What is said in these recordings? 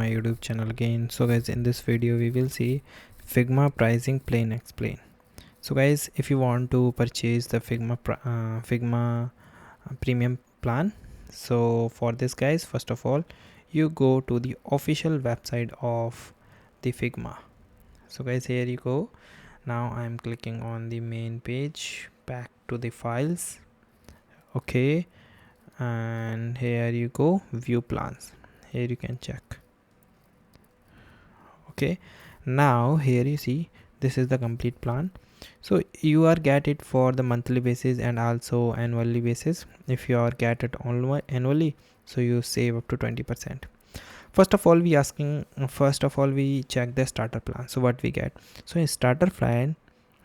My YouTube channel again. So guys, in this video we will see Figma pricing plain explain. So guys, if you want to purchase the Figma premium plan, so for this guys, first of all you go to the official website of the Figma. So guys, here you go. Now I'm clicking on the main page, back to the files. Okay, and here you go, view plans. Here you can check. Okay, now here you see this is the complete plan. So you are get it for the monthly basis and also annually basis. If you are get it only annually, so you save up to 20%. First of all we check the starter plan. So what we get, so in starter plan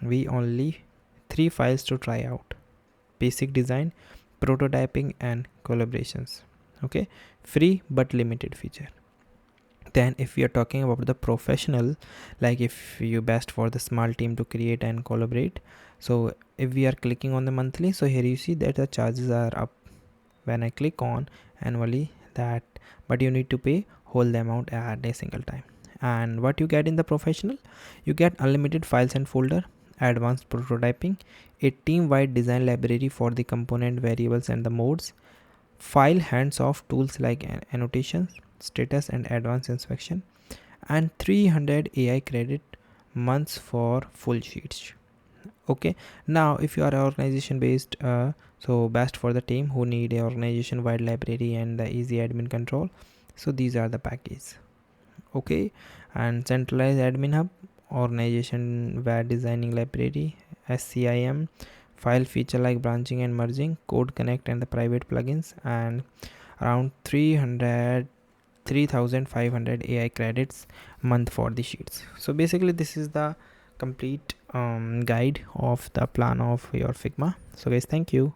we only 3 files to try out: basic design, prototyping and collaborations. Okay, free but limited feature. Then if we are talking about the professional, like if you best for the small team to create and collaborate, so if we are clicking on the monthly, so here you see that the charges are up. When I click on annually, that but you need to pay whole the amount at a single time. And what you get in the professional, you get unlimited files and folder, advanced prototyping, a team-wide design library for the component variables and the modes, file hands-off tools like annotations, status and advanced inspection, and 300 AI credit months for full sheets. Okay, now if you are organization based, so best for the team who need a organization wide library and the easy admin control, so these are the packages. Okay, and centralized admin hub, organization where designing library, SCIM, file feature like branching and merging, code connect and the private plugins, and around 3,500 AI credits month for the sheets. So basically this is the complete guide of the plan of your Figma. So guys, thank you.